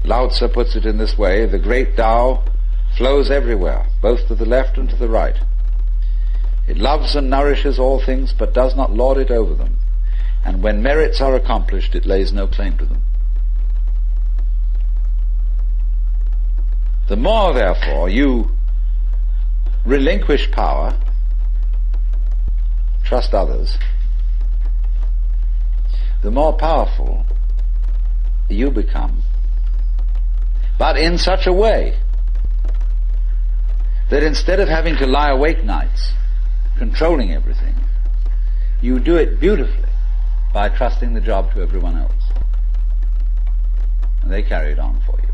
Lao Tzu puts it in this way: the great Tao flows everywhere, both to the left and to the right. It loves and nourishes all things, but does not lord it over them. And when merits are accomplished, it lays no claim to them. The more, therefore, you relinquish power, trust others, the more powerful you become, but in such a way that instead of having to lie awake nights controlling everything, you do it beautifully by trusting the job to everyone else. And they carry it on for you.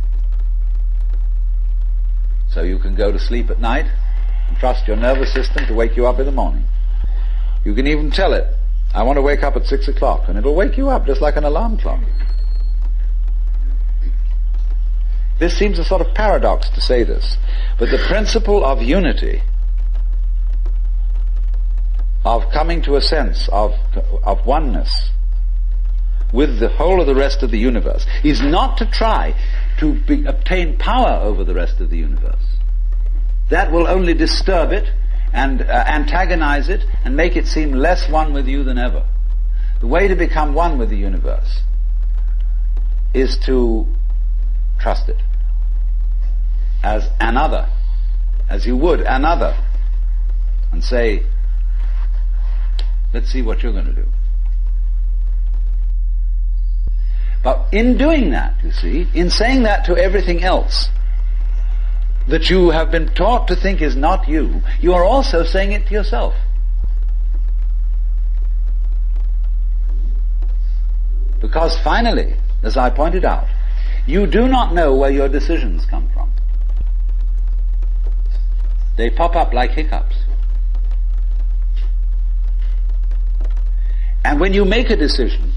So you can go to sleep at night and trust your nervous system to wake you up in the morning. You can even tell it, I want to wake up at 6 o'clock, and it'll wake you up just like an alarm clock. This seems a sort of paradox to say this, but the principle of unity, of coming to a sense of oneness with the whole of the rest of the universe, is not to try to obtain power over the rest of the universe. That will only disturb it and antagonize it and make it seem less one with you than ever. The way to become one with the universe is to trust it as another, as you would another, and say, let's see what you're going to do. But in doing that, you see, in saying that to everything else that you have been taught to think is not you, you are also saying it to yourself. Because finally, as I pointed out, you do not know where your decisions come from. They pop up like hiccups. And when you make a decision,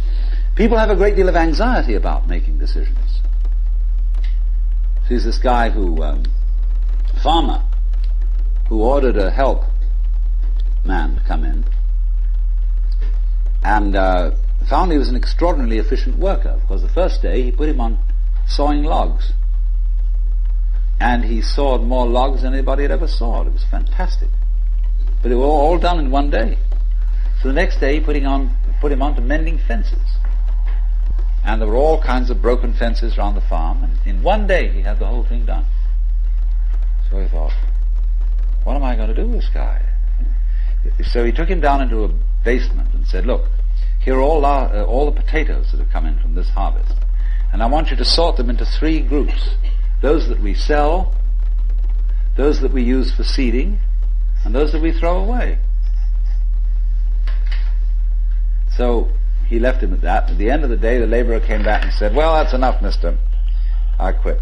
people have a great deal of anxiety about making decisions. There's this guy farmer, who ordered a help man to come in, and found he was an extraordinarily efficient worker, because the first day he put him on sawing logs. And he sawed more logs than anybody had ever sawed. It was fantastic. But it was all done in one day. So the next day he put him on to mending fences. And there were all kinds of broken fences around the farm, and in one day he had the whole thing done. So he thought, what am I going to do with this guy? So he took him down into a basement and said, look, here are all the potatoes that have come in from this harvest. And I want you to sort them into 3 groups. Those that we sell, those that we use for seeding, and those that we throw away. So he left him at that. At the end of the day, the laborer came back and said, well, that's enough, mister. I quit.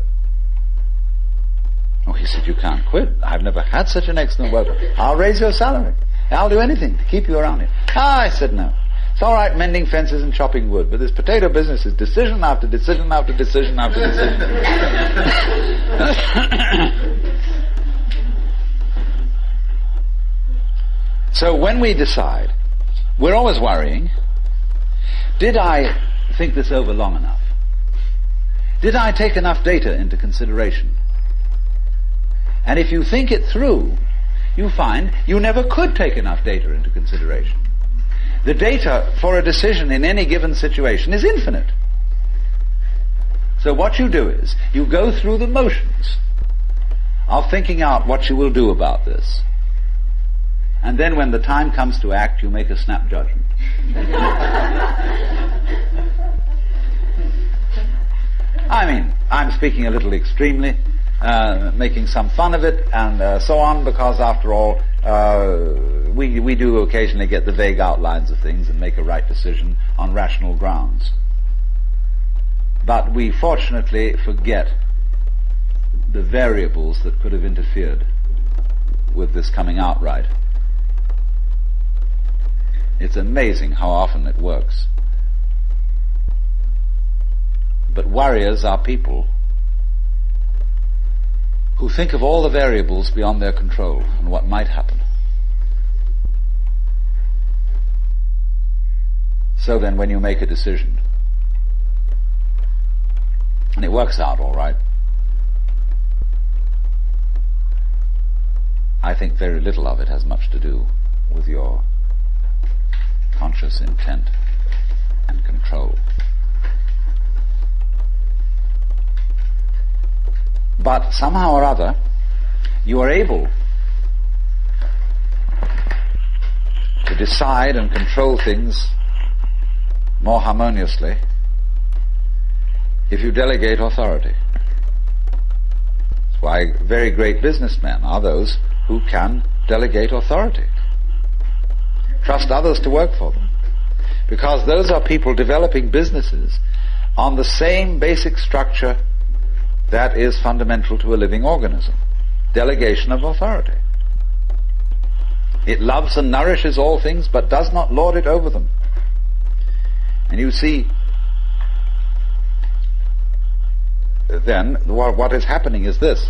Oh, he said, you can't quit. I've never had such an excellent worker. I'll raise your salary. I'll do anything to keep you around here. I said, no. It's all right mending fences and chopping wood, but this potato business is decision after decision after decision after decision. So when we decide, we're always worrying, did I think this over long enough? Did I take enough data into consideration? And if you think it through, you find you never could take enough data into consideration. The data for a decision in any given situation is infinite. So what you do is, you go through the motions of thinking out what you will do about this. And then when the time comes to act, you make a snap judgment. I mean, I'm speaking a little extremely, making some fun of it and so on, because after all, we do occasionally get the vague outlines of things and make a right decision on rational grounds. But we fortunately forget the variables that could have interfered with this coming out right. It's amazing how often it works. But warriors are people who think of all the variables beyond their control and what might happen. So then when you make a decision, And it works out all right. I think very little of it has much to do with your conscious intent and control. But somehow or other, you are able to decide and control things more harmoniously if you delegate authority. That's why very great businessmen are those who can delegate authority. Trust others to work for them. Because those are people developing businesses on the same basic structure that is fundamental to a living organism. Delegation of authority. It loves and nourishes all things, but does not lord it over them. And you see, then, what is happening is this.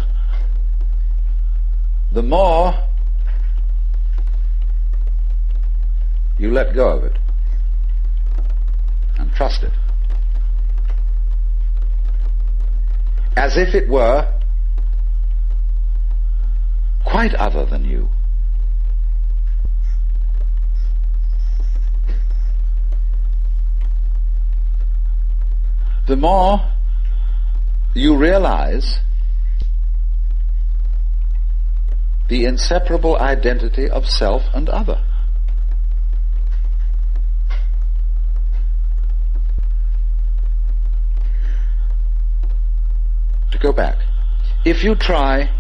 The more you let go of it and trust it, as if it were quite other than you, the more you realize the inseparable identity of self and other. To go back, if you try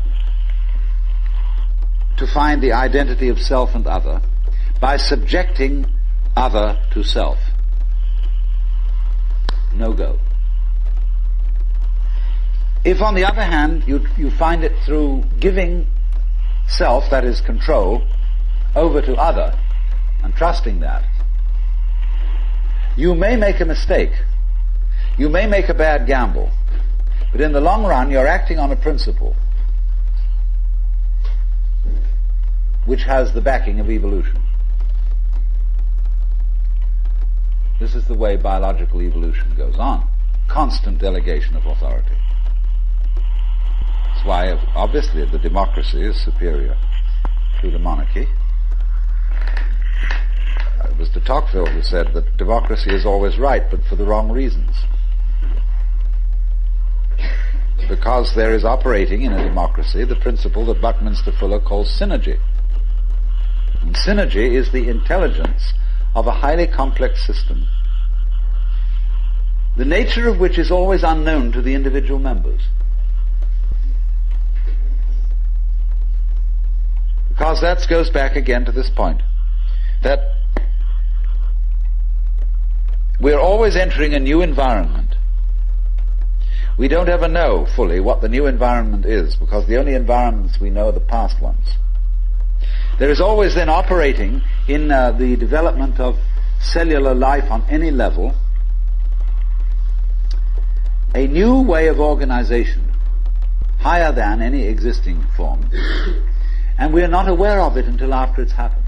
to find the identity of self and other by subjecting other to self, no go. If, on the other hand, you find it through giving self, that is control, over to other, and trusting that, you may make a mistake. You may make a bad gamble. But in the long run, you're acting on a principle which has the backing of evolution. This is the way biological evolution goes on. Constant delegation of authority. That's why, obviously, the democracy is superior to the monarchy. It was de Tocqueville who said that democracy is always right, but for the wrong reasons. Because there is operating in a democracy the principle that Buckminster Fuller calls synergy. And synergy is the intelligence of a highly complex system, the nature of which is always unknown to the individual members. Because that goes back again to this point, that we're always entering a new environment. We don't ever know fully what the new environment is, because the only environments we know are the past ones. There is always then operating in the development of cellular life on any level a new way of organization, higher than any existing form, and we are not aware of it until after it's happened.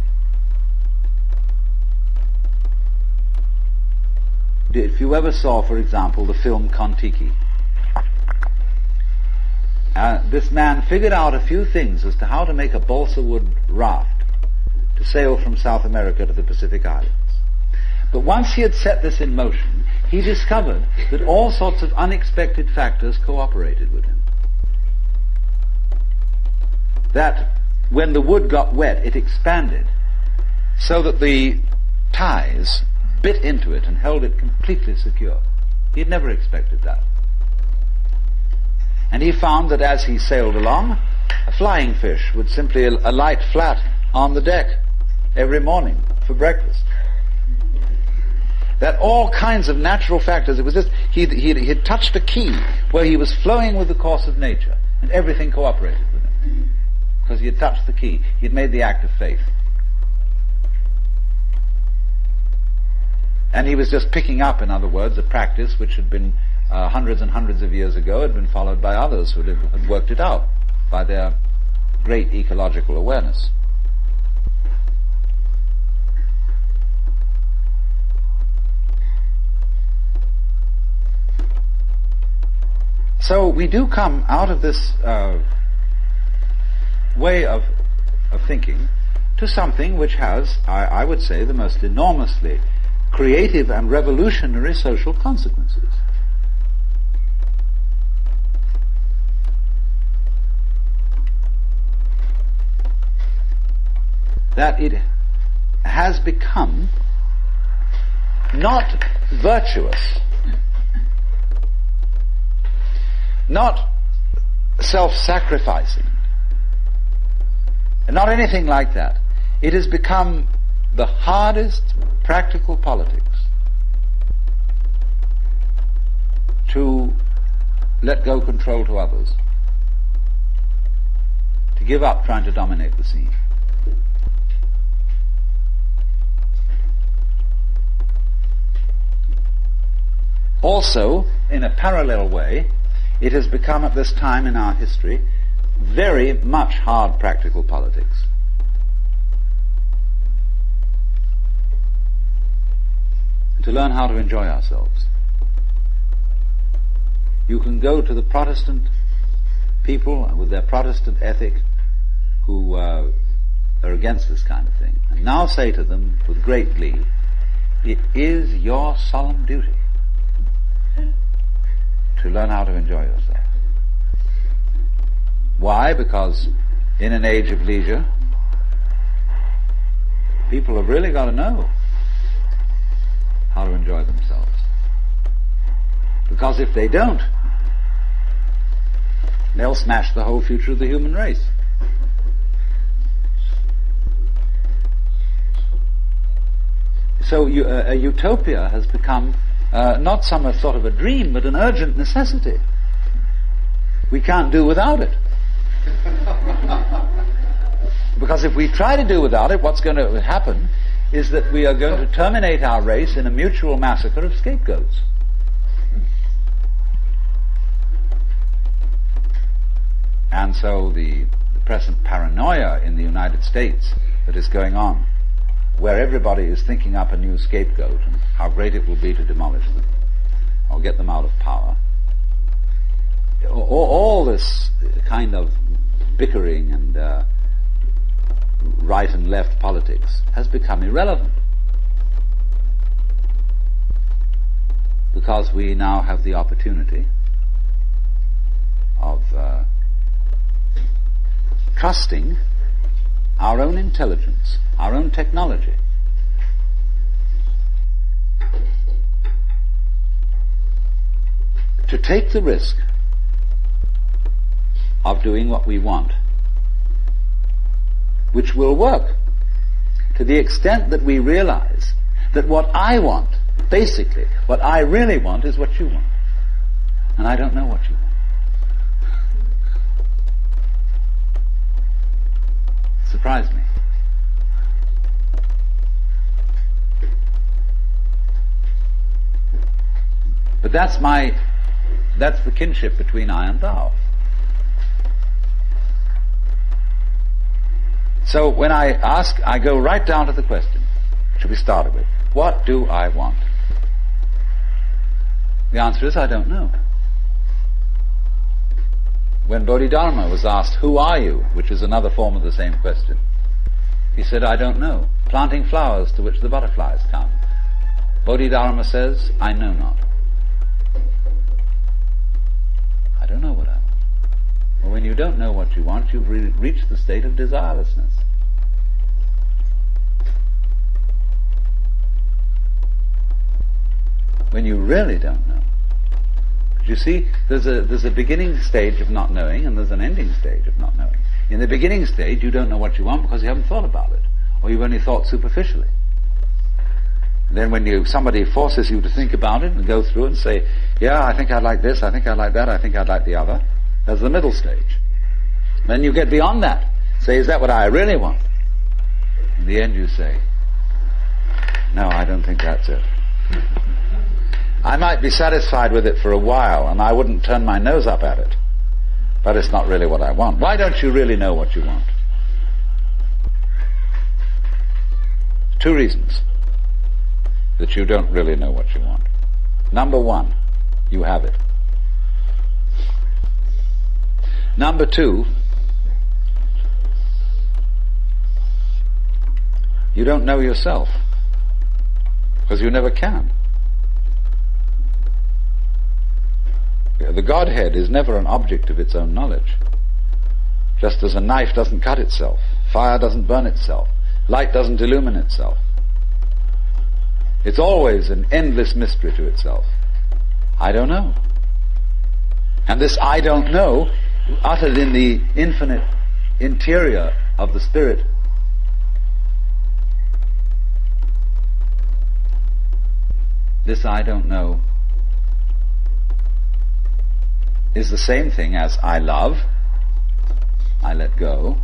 If you ever saw, for example, the film Kon-Tiki, this man figured out a few things as to how to make a balsa wood raft to sail from South America to the Pacific Islands. But once he had set this in motion, he discovered that all sorts of unexpected factors cooperated with him. That when the wood got wet, it expanded so that the ties bit into it and held it completely secure. He had never expected that. And he found that as he sailed along, a flying fish would simply alight flat on the deck every morning for breakfast. That all kinds of natural factors, it was just, he had touched a key where he was flowing with the course of nature, and everything cooperated with him. Because he had touched the key. He had made the act of faith. And he was just picking up, in other words, a practice which had been hundreds and hundreds of years ago, had been followed by others who had worked it out by their great ecological awareness. So we do come out of this way of thinking to something which has, I would say, the most enormously creative and revolutionary social consequences. That it has become not virtuous, not self-sacrificing, not anything like that. It has become the hardest practical politics to let go control to others, to give up trying to dominate the scene. Also, in a parallel way, it has become at this time in our history very much hard practical politics. To learn how to enjoy ourselves. You can go to the Protestant people with their Protestant ethic who are against this kind of thing, and now say to them with great glee, it is your solemn duty to learn how to enjoy yourself. Why? Because in an age of leisure, people have really got to know how to enjoy themselves. Because if they don't, they'll smash the whole future of the human race. So a utopia has become not some sort of a dream, but an urgent necessity. We can't do without it. Because if we try to do without it, what's going to happen is that we are going to terminate our race in a mutual massacre of scapegoats. And so the present paranoia in the United States that is going on, where everybody is thinking up a new scapegoat and how great it will be to demolish them or get them out of power, all this kind of bickering and right and left politics has become irrelevant, because we now have the opportunity of trusting our own intelligence, our own technology, to take the risk of doing what we want, which will work to the extent that we realize that what I want, basically, what I really want is what you want. And I don't know what you want. Surprised me. But that's the kinship between I and thou. So when I ask, I go right down to the question, which we started with. What do I want? The answer is, I don't know. When Bodhidharma was asked, who are you? Which is another form of the same question. He said, I don't know. Planting flowers to which the butterflies come. Bodhidharma says, I know not. I don't know what I want. Well, when you don't know what you want, you've reached the state of desirelessness. When you really don't know. You see, there's a beginning stage of not knowing, and there's an ending stage of not knowing. In the beginning stage, you don't know what you want because you haven't thought about it, or you've only thought superficially. And then when somebody forces you to think about it and go through and say, yeah, I think I'd like this, I think I'd like that, I think I'd like the other, there's the middle stage. Then you get beyond that. Say, is that what I really want? In the end you say, no, I don't think that's it. I might be satisfied with it for a while, and I wouldn't turn my nose up at it, but it's not really what I want. Why don't you really know what you want? Two reasons that you don't really know what you want. Number one, you have it. Number two, you don't know yourself, because you never can. The Godhead is never an object of its own knowledge. Just as a knife doesn't cut itself, fire doesn't burn itself, light doesn't illumine itself. It's always an endless mystery to itself. I don't know. And this I don't know, uttered in the infinite interior of the spirit, this I don't know is the same thing as I love, I let go,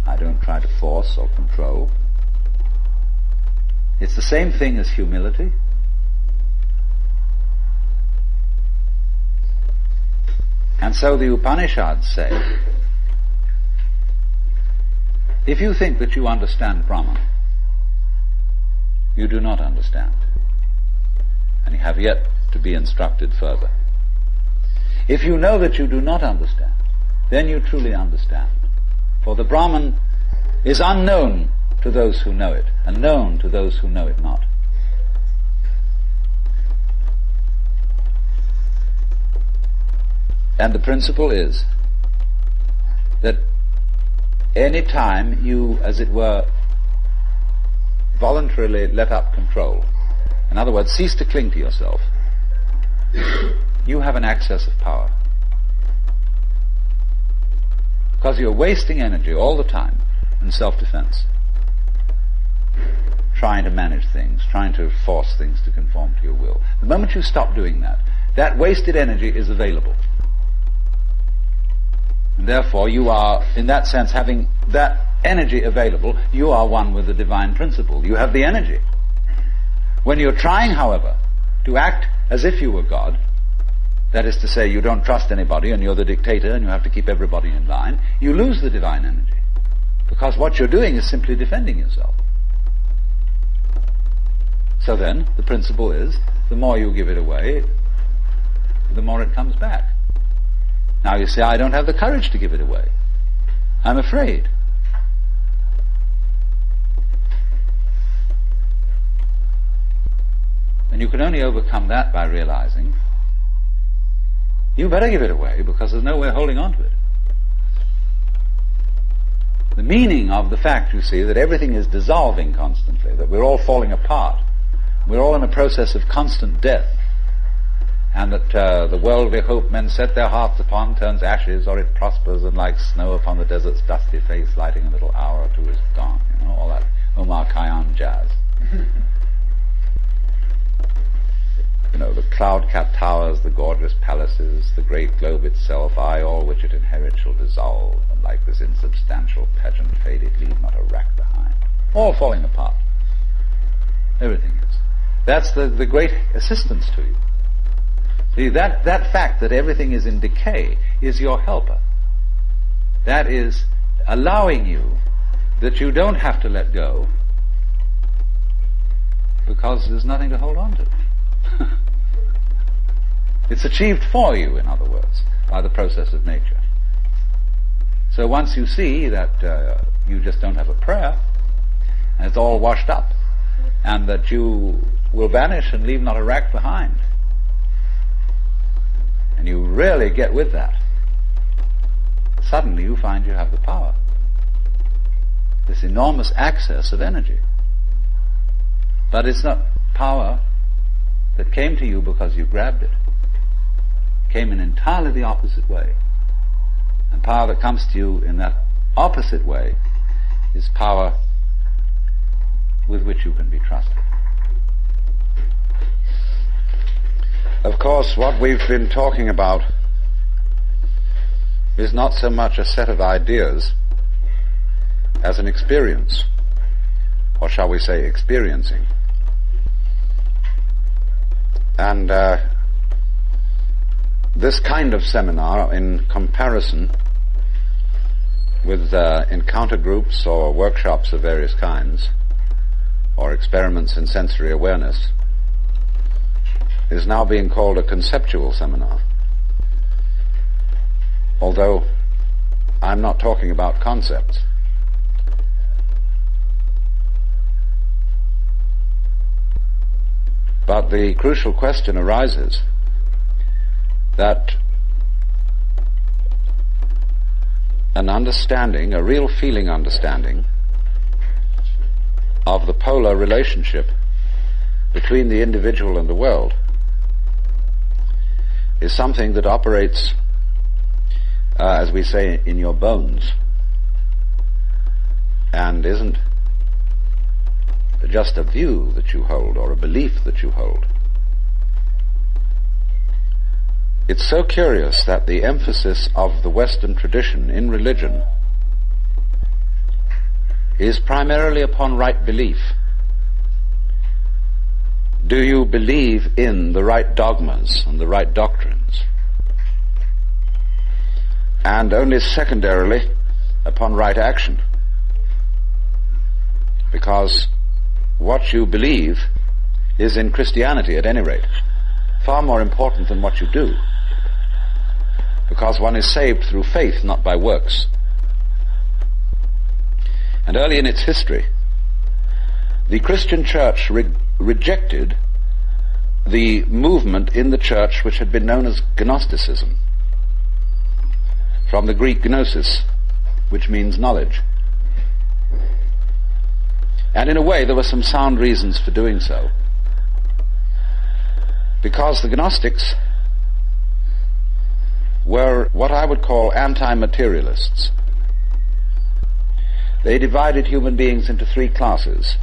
I don't try to force or control. It's the same thing as humility. And so the Upanishads say, if you think that you understand Brahman, you do not understand, and you have yet to be instructed further. If you know that you do not understand, then you truly understand. For the Brahman is unknown to those who know it, and known to those who know it not. And the principle is that any time you, as it were, voluntarily let up control, in other words, cease to cling to yourself, you have an access of power. Because you're wasting energy all the time in self-defense, trying to manage things, trying to force things to conform to your will. The moment you stop doing that, that wasted energy is available. And therefore you are, in that sense, having that energy available, you are one with the divine principle. You have the energy. When you're trying, however, to act as if you were God, that is to say, you don't trust anybody and you're the dictator and you have to keep everybody in line, you lose the divine energy. Because what you're doing is simply defending yourself. So then, the principle is, the more you give it away, the more it comes back. Now you say, I don't have the courage to give it away. I'm afraid. And you can only overcome that by realizing you better give it away, because there's no way of holding on to it. The meaning of the fact, you see, that everything is dissolving constantly, that we're all falling apart, we're all in a process of constant death, and that the world we hope men set their hearts upon turns ashes, or it prospers, and like snow upon the desert's dusty face, lighting a little hour or two is gone. You know, all that Omar Khayyam jazz. You know, the cloud-capped towers, the gorgeous palaces, the great globe itself, I, all which it inherits, shall dissolve, and like this insubstantial pageant fade, it leave not a rack behind. All falling apart. Everything is. That's the great assistance to you. See, that fact that everything is in decay is your helper. That is allowing you that you don't have to let go, because there's nothing to hold on to. It's achieved for you, in other words, by the process of nature. So once you see that you just don't have a prayer, and it's all washed up, and that you will vanish and leave not a rack behind, and you really get with that, suddenly you find you have the power. This enormous access of energy. But it's not power that came to you because you grabbed it. It came in entirely the opposite way. And power that comes to you in that opposite way is power with which you can be trusted. Of course, what we've been talking about is not so much a set of ideas as an experience, or shall we say experiencing. And this kind of seminar, in comparison with encounter groups or workshops of various kinds, or experiments in sensory awareness, is now being called a conceptual seminar. although I'm not talking about concepts. But the crucial question arises that an understanding, a real feeling understanding of the polar relationship between the individual and the world is something that operates, as we say, in your bones, and isn't just a view that you hold or a belief that you hold. It's so curious that the emphasis of the Western tradition in religion is primarily upon right belief. Do you believe in the right dogmas and the right doctrines? And only secondarily upon right action. Because what you believe is, in Christianity at any rate, far more important than what you do. Because one is saved through faith, not by works. And early in its history, the Christian church rejected the movement in the church which had been known as Gnosticism, from the Greek gnosis, which means knowledge. And in a way there were some sound reasons for doing so, because the Gnostics were what I would call anti-materialists. They divided human beings into three classes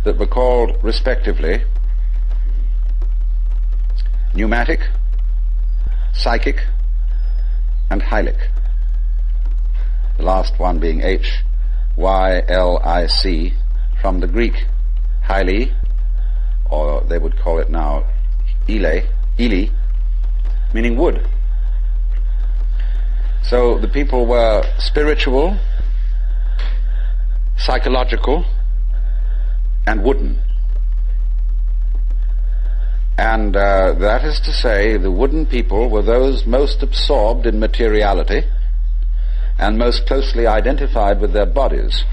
that were called respectively pneumatic, psychic, and hylic. The last one being H-Y-L-I-C, from the Greek hyli, or they would call it now ile, meaning wood. So the people were spiritual, psychological, and wooden. And that is to say, the wooden people were those most absorbed in materiality and most closely identified with their bodies.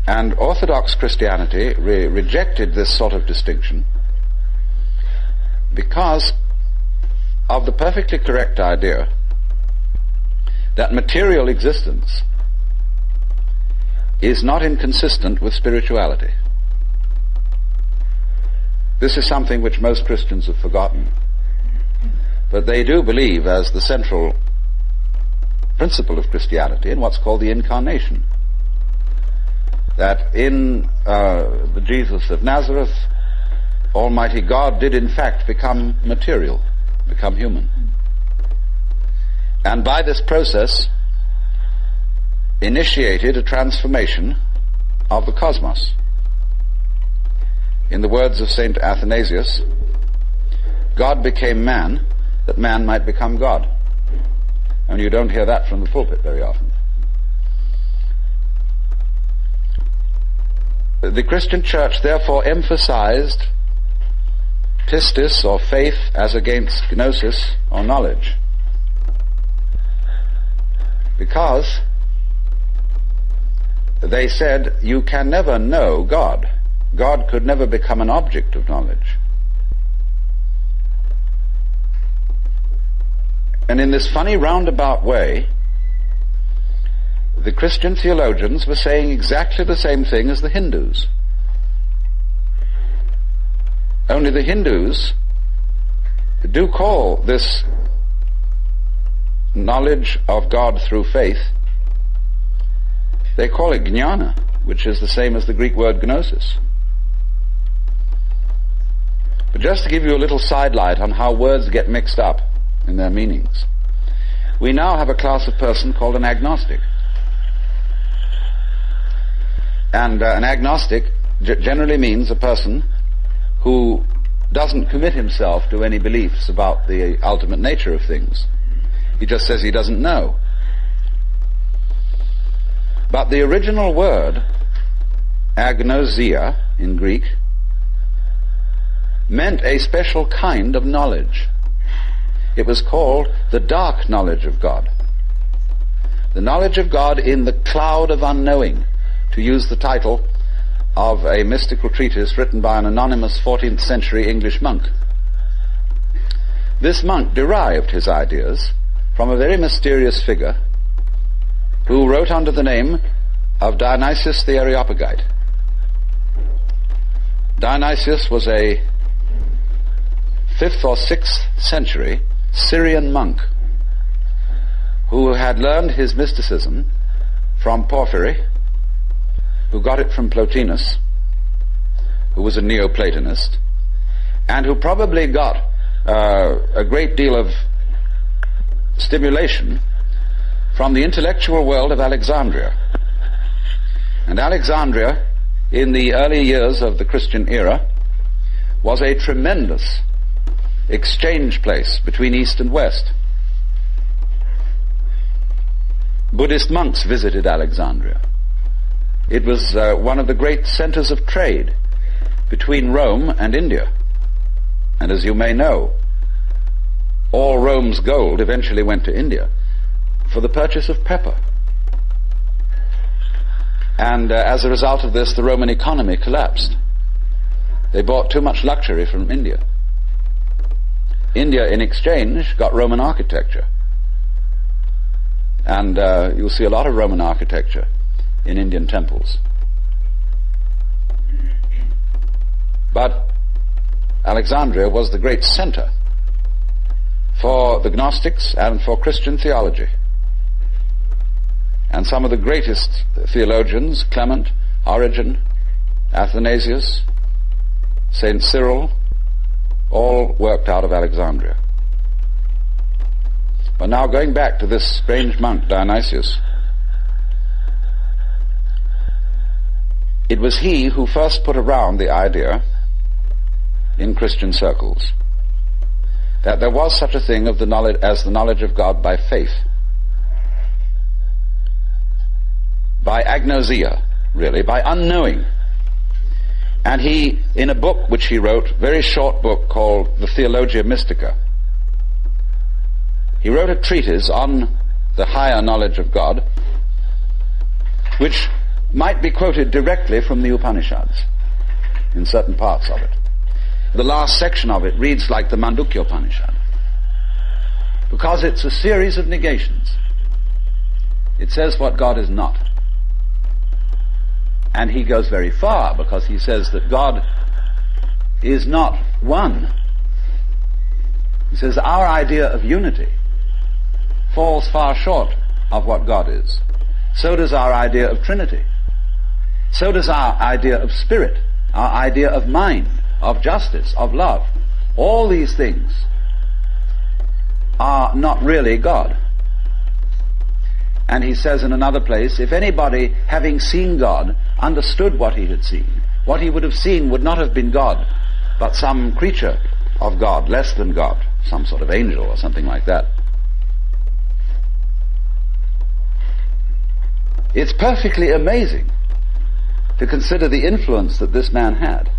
And Orthodox Christianity rejected this sort of distinction because of the perfectly correct idea that material existence is not inconsistent with spirituality. This is something which most Christians have forgotten. But they do believe as the central principle of Christianity in what's called the Incarnation. That in the Jesus of Nazareth, Almighty God did in fact become material, become human. And by this process initiated a transformation of the cosmos. In the words of St. Athanasius, God became man that man might become God. And you don't hear that from the pulpit very often. The Christian church therefore emphasized pistis, or faith, as against gnosis, or knowledge. Because they said you can never know God. God could never become an object of knowledge. And in this funny roundabout way, the Christian theologians were saying exactly the same thing as the Hindus. Only the Hindus do call this knowledge of God through faith, they call it jnana, which is the same as the Greek word gnosis. But just to give you a little sidelight on how words get mixed up in their meanings, we now have a class of person called an agnostic. And an agnostic generally means a person who doesn't commit himself to any beliefs about the ultimate nature of things. He just says he doesn't know. But the original word, agnosia in Greek, meant a special kind of knowledge. It was called the dark knowledge of God. The knowledge of God in the cloud of unknowing, to use the title of a mystical treatise written by an anonymous 14th century English monk. This monk derived his ideas from a very mysterious figure who wrote under the name of Dionysius the Areopagite. Dionysius was a 5th or 6th century Syrian monk who had learned his mysticism from Porphyry, who got it from Plotinus, who was a Neoplatonist, and who probably got a great deal of stimulation from the intellectual world of Alexandria. And Alexandria, in the early years of the Christian era, was a tremendous exchange place between East and West. Buddhist monks visited Alexandria. It was one of the great centers of trade between Rome and India. And as you may know, all Rome's gold eventually went to India for the purchase of pepper. And as a result of this, the Roman economy collapsed. They bought too much luxury from India. India, in exchange, got Roman architecture. And you'll see a lot of Roman architecture in Indian temples. But Alexandria was the great center for the Gnostics and for Christian theology. And some of the greatest theologians, Clement, Origen, Athanasius, St. Cyril, all worked out of Alexandria. But now going back to this strange monk, Dionysius, it was he who first put around the idea in Christian circles that there was such a thing of the knowledge as the knowledge of God by faith, by agnosia, really, by unknowing. And he, in a book which he wrote, very short book called the Theologia Mystica, he wrote a treatise on the higher knowledge of God, which might be quoted directly from the Upanishads in certain parts of it. The last section of it reads like the Mandukya Upanishad, because it's a series of negations. It says what God is not. And he goes very far, because he says that God is not one. He says our idea of unity falls far short of what God is. So does our idea of Trinity. So does our idea of spirit, our idea of mind, of justice, of love. All these things are not really God. And he says in another place, if anybody, having seen God, understood what he had seen, what he would have seen would not have been God, but some creature of God, less than God, some sort of angel or something like that. It's perfectly amazing to consider the influence that this man had.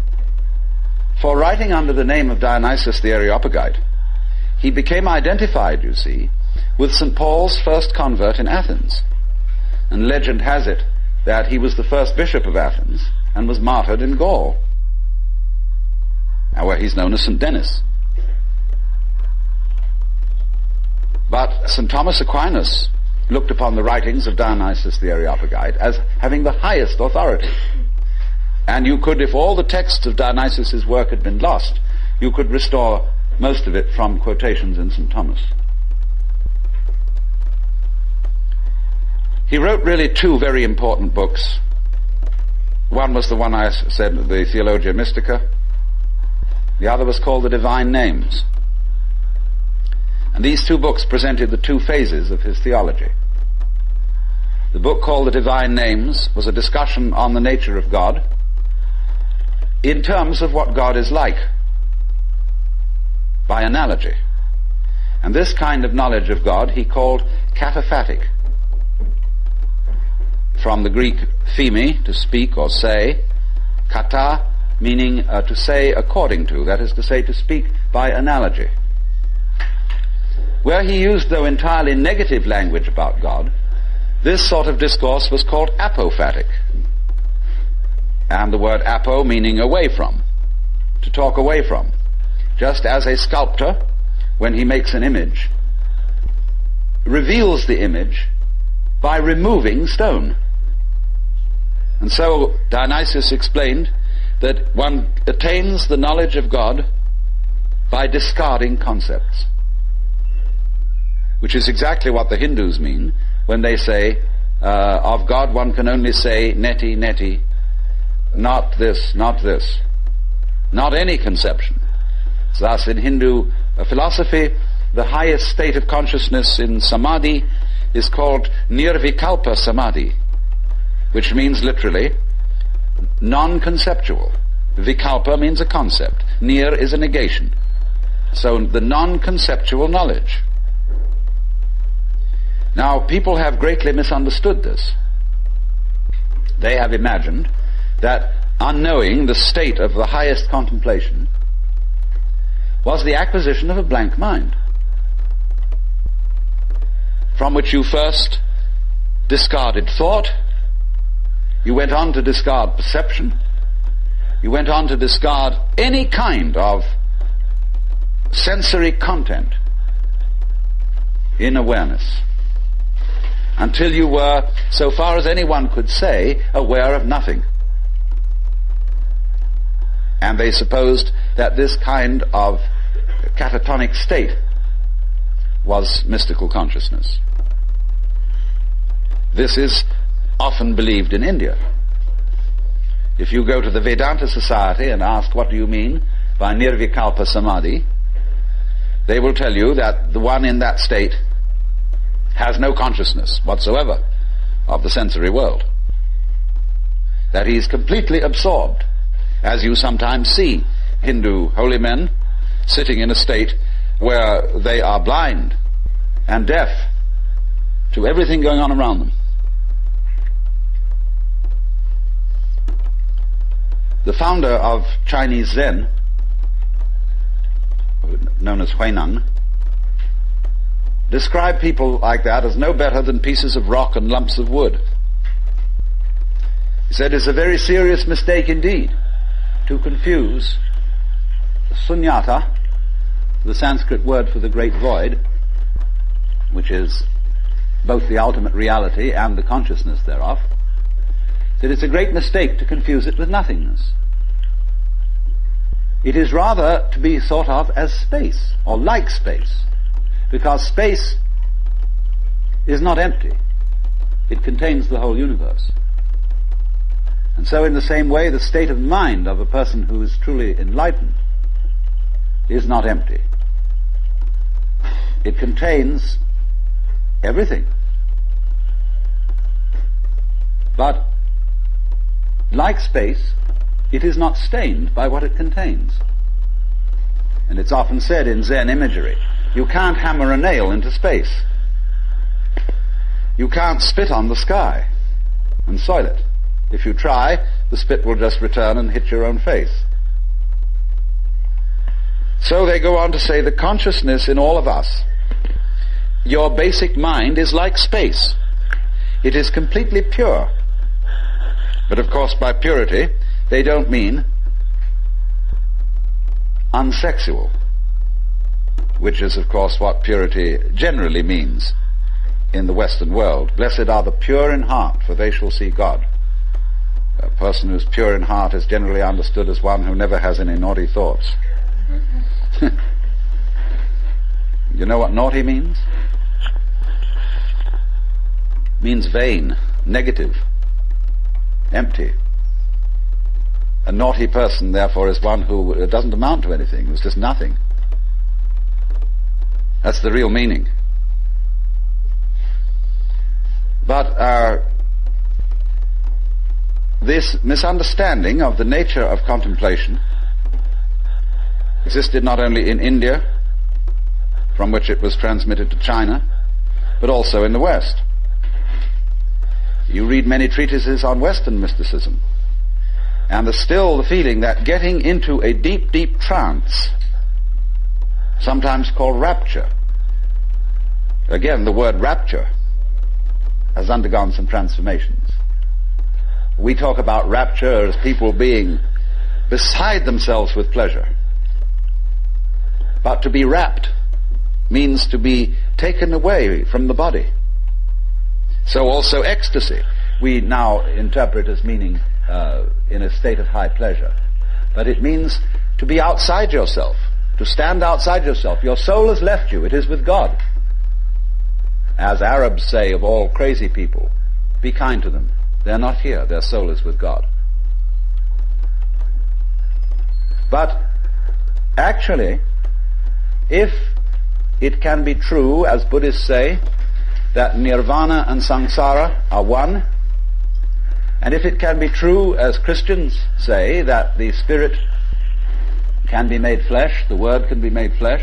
For writing under the name of Dionysius the Areopagite, he became identified, you see, with St. Paul's first convert in Athens. And legend has it that he was the first bishop of Athens and was martyred in Gaul, where he's known as St. Denis. But St. Thomas Aquinas looked upon the writings of Dionysius the Areopagite as having the highest authority. And you could, if all the texts of Dionysius's work had been lost, you could restore most of it from quotations in St. Thomas. He wrote really two very important books. One was the one I said, the Theologia Mystica. The other was called the Divine Names. And these two books presented the two phases of his theology. The book called the Divine Names was a discussion on the nature of God in terms of what God is like, by analogy. And this kind of knowledge of God he called kataphatic, from the Greek pheme, to speak or say, kata, meaning to say according to, that is to say, to speak by analogy. Where he used, though, entirely negative language about God, this sort of discourse was called apophatic. And the word apo meaning away from, to talk away from. Just as a sculptor, when he makes an image, reveals the image by removing stone. And so Dionysius explained that one attains the knowledge of God by discarding concepts, which is exactly what the Hindus mean when they say, of God one can only say neti, neti, not this, not this, not any conception. Thus in Hindu philosophy, the highest state of consciousness in samadhi is called nirvikalpa samadhi, which means literally non-conceptual. Vikalpa means a concept. Nir is a negation. So the non-conceptual knowledge. Now, people have greatly misunderstood this. They have imagined that unknowing the state of the highest contemplation was the acquisition of a blank mind, from which you first discarded thought, you went on to discard perception, you went on to discard any kind of sensory content in awareness, until you were, so far as anyone could say, aware of nothing. And they supposed that this kind of catatonic state was mystical consciousness. This is often believed in India. If you go to the Vedanta Society and ask, what do you mean by nirvikalpa samadhi, they will tell you that the one in that state has no consciousness whatsoever of the sensory world. That he is completely absorbed, as you sometimes see Hindu holy men sitting in a state where they are blind and deaf to everything going on around them. The founder of Chinese Zen, known as Huineng, described people like that as no better than pieces of rock and lumps of wood. He said it's a very serious mistake indeed to confuse sunyata, the Sanskrit word for the great void, which is both the ultimate reality and the consciousness thereof. He said it's a great mistake to confuse it with nothingness. It is rather to be thought of as space, or like space, because space is not empty. It contains the whole universe. And so in the same way, the state of mind of a person who is truly enlightened is not empty. It contains everything. But like space, it is not stained by what it contains. And it's often said in Zen imagery, you can't hammer a nail into space. You can't spit on the sky and soil it. If you try, the spit will just return and hit your own face. So they go on to say the consciousness in all of us, your basic mind is like space. It is completely pure. But of course by purity, they don't mean unsexual, which is of course what purity generally means in the Western world. Blessed are the pure in heart, for they shall see God. A person who's pure in heart is generally understood as one who never has any naughty thoughts. You know what naughty means? It means vain, negative, empty. A naughty person, therefore, is one who doesn't amount to anything, who's just nothing. That's the real meaning. But this misunderstanding of the nature of contemplation existed not only in India, from which it was transmitted to China, but also in the West. You read many treatises on Western mysticism, and there's still the feeling that getting into a deep, deep trance, sometimes called rapture, Again, the word rapture has undergone some transformations. We talk about rapture as people being beside themselves with pleasure. But to be rapt means to be taken away from the body. So also ecstasy we now interpret as meaning in a state of high pleasure. But it means to be outside yourself, to stand outside yourself. Your soul has left you, it is with God. As Arabs say of all crazy people, be kind to them. They're not here, their soul is with God. But actually, if it can be true, as Buddhists say, that nirvana and samsara are one, and if it can be true, as Christians say, that the spirit can be made flesh, the word can be made flesh,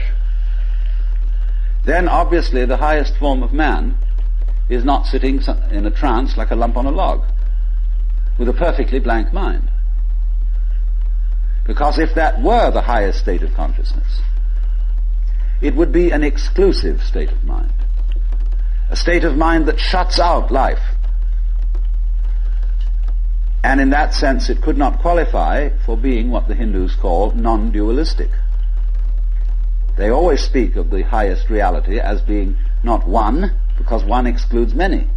then obviously the highest form of man is not sitting in a trance like a lump on a log, with a perfectly blank mind. Because if that were the highest state of consciousness, it would be an exclusive state of mind, a state of mind that shuts out life. And in that sense it could not qualify for being what the Hindus call non-dualistic. They always speak of the highest reality as being not one, because one excludes many.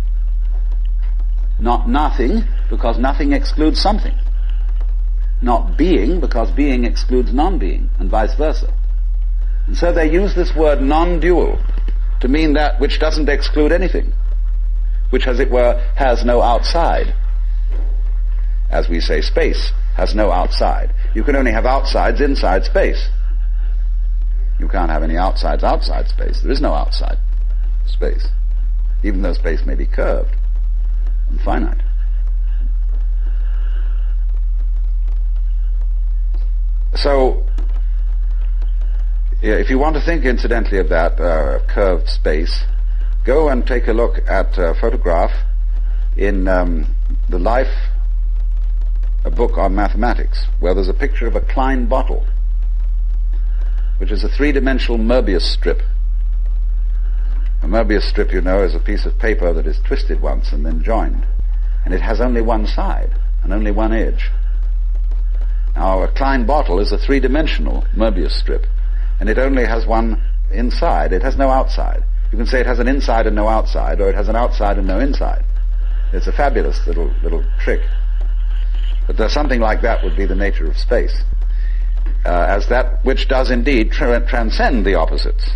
Not nothing, because nothing excludes something. Not being, because being excludes non-being, and vice versa. And so they use this word non-dual to mean that which doesn't exclude anything, which, as it were, has no outside. As we say, space has no outside. You can only have outsides inside space. You can't have any outsides outside space. There is no outside space, even though space may be curved and finite. So, if you want to think incidentally of that curved space, go and take a look at a photograph in the Life, a book on mathematics, where there's a picture of a Klein bottle, which is a three-dimensional Möbius strip. A Möbius strip, you know, is a piece of paper that is twisted once and then joined, and it has only one side and only one edge. Now, a Klein bottle is a three-dimensional Möbius strip, and it only has one inside. It has no outside. You can say it has an inside and no outside, or it has an outside and no inside. It's a fabulous little trick. But there's something like that would be the nature of space, as that which does indeed transcend the opposites.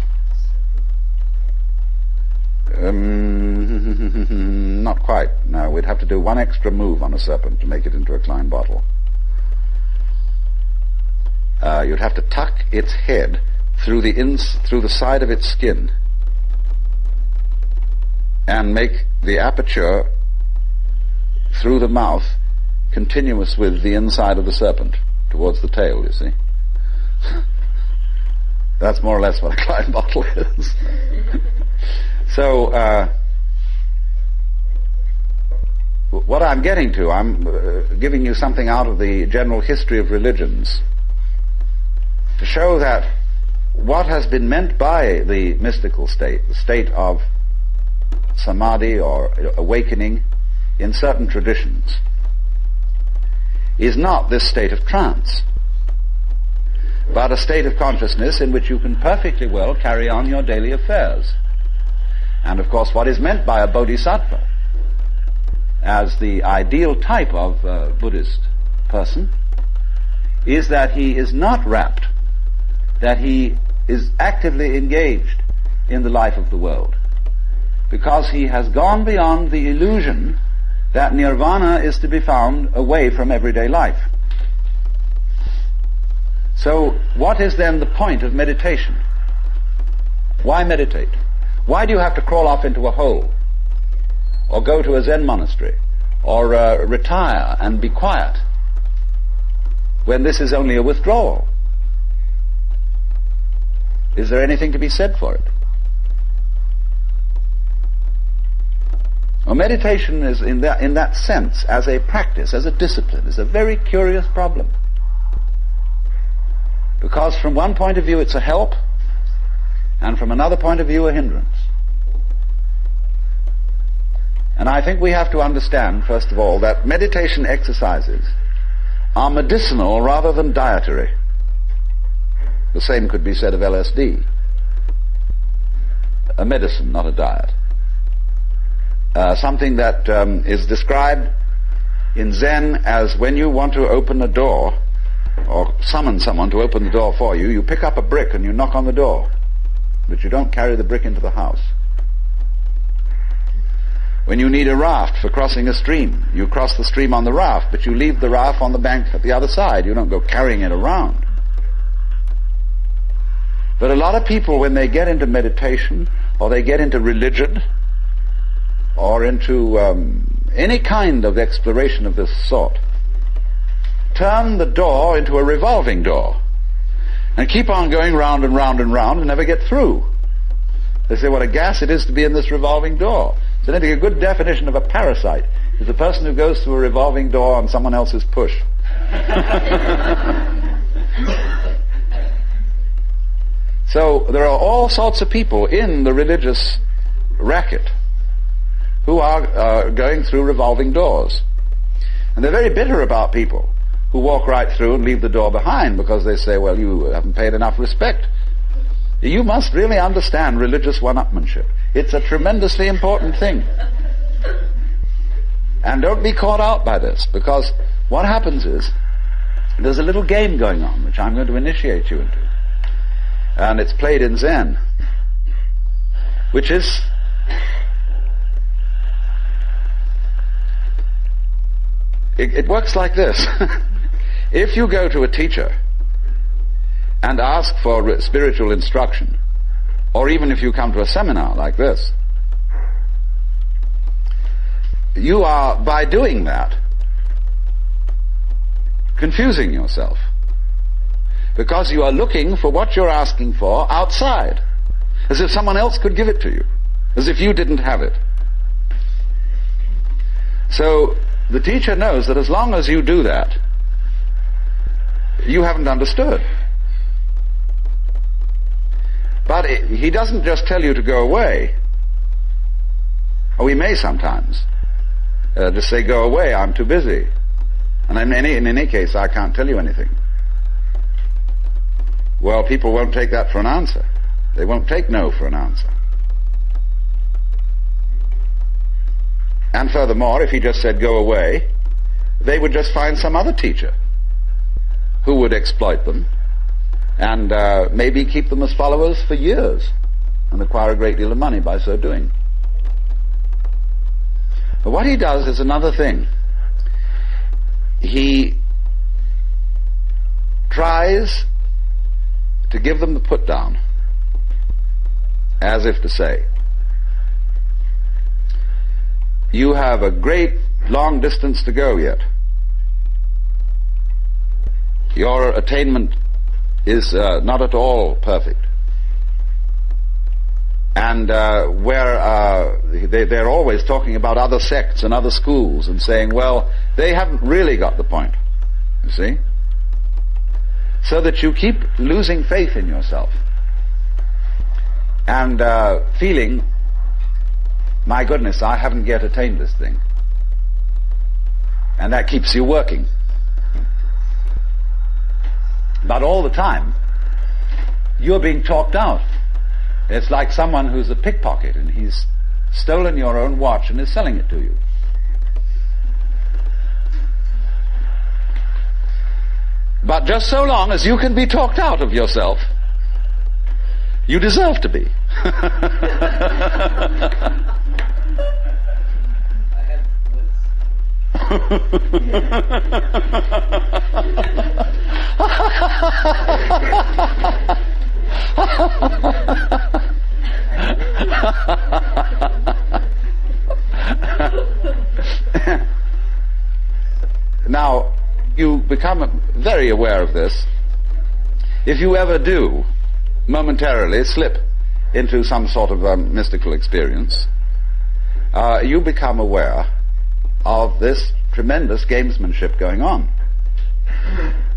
Not quite. No, we'd have to do one extra move on a serpent to make it into a Klein bottle. You'd have to tuck its head through the side of its skin and make the aperture through the mouth continuous with the inside of the serpent towards the tail, you see. That's more or less what a Klein bottle is. So, what I'm getting to, I'm giving you something out of the general history of religions to show that what has been meant by the mystical state, the state of samadhi or awakening in certain traditions, is not this state of trance, but a state of consciousness in which you can perfectly well carry on your daily affairs. And of course, what is meant by a bodhisattva as the ideal type of Buddhist person is that he is not rapt, that he is actively engaged in the life of the world, because he has gone beyond the illusion that nirvana is to be found away from everyday life. So, what is then the point of meditation? Why meditate? Why do you have to crawl off into a hole, or go to a Zen monastery, or retire and be quiet, when this is only a withdrawal? Is there anything to be said for it? Well, meditation is, in that sense, as a practice, as a discipline, is a very curious problem. Because from one point of view it's a help, and from another point of view a hindrance. And I think we have to understand, first of all, that meditation exercises are medicinal rather than dietary. The same could be said of LSD. A medicine, not a diet. Something that is described in Zen as when you want to open a door or summon someone to open the door for you, you pick up a brick and you knock on the door, but you don't carry the brick into the house. When you need a raft for crossing a stream, you cross the stream on the raft, but you leave the raft on the bank at the other side. You don't go carrying it around. But a lot of people, when they get into meditation, or they get into religion, or into any kind of exploration of this sort, turn the door into a revolving door and keep on going round and round and round and never get through. They say what a gas it is to be in this revolving door. So I think a good definition of a parasite is the person who goes through a revolving door on someone else's push. So there are all sorts of people in the religious racket who are going through revolving doors. And they're very bitter about people who walk right through and leave the door behind, because they say, well, you haven't paid enough respect. You must really understand religious one-upmanship. It's a tremendously important thing. And don't be caught out by this, because what happens is there's a little game going on which I'm going to initiate you into. And it's played in Zen, which is it works like this. If you go to a teacher and ask for spiritual instruction, or even if you come to a seminar like this, you are, by doing that, confusing yourself, because you are looking for what you're asking for outside, as if someone else could give it to you, as if you didn't have it. So the teacher knows that as long as you do that, you haven't understood. But he doesn't just tell you to go away. Or he may sometimes just say, go away, I'm too busy. And in any case, I can't tell you anything. Well, people won't take that for an answer. They won't take no for an answer. And furthermore, if he just said, go away, they would just find some other teacher who would exploit them and maybe keep them as followers for years and acquire a great deal of money by so doing. But what he does is another thing. He tries to give them the put down, as if to say, you have a great long distance to go yet. Your attainment is not at all perfect. And they're always talking about other sects and other schools and saying, well, they haven't really got the point, you see? So that you keep losing faith in yourself and feeling, my goodness, I haven't yet attained this thing. And that keeps you working. But all the time, you're being talked out. It's like someone who's a pickpocket and he's stolen your own watch and is selling it to you. But just so long as you can be talked out of yourself, you deserve to be. Now, you become very aware of this if you ever do momentarily slip into some sort of mystical experience. You become aware of this tremendous gamesmanship going on.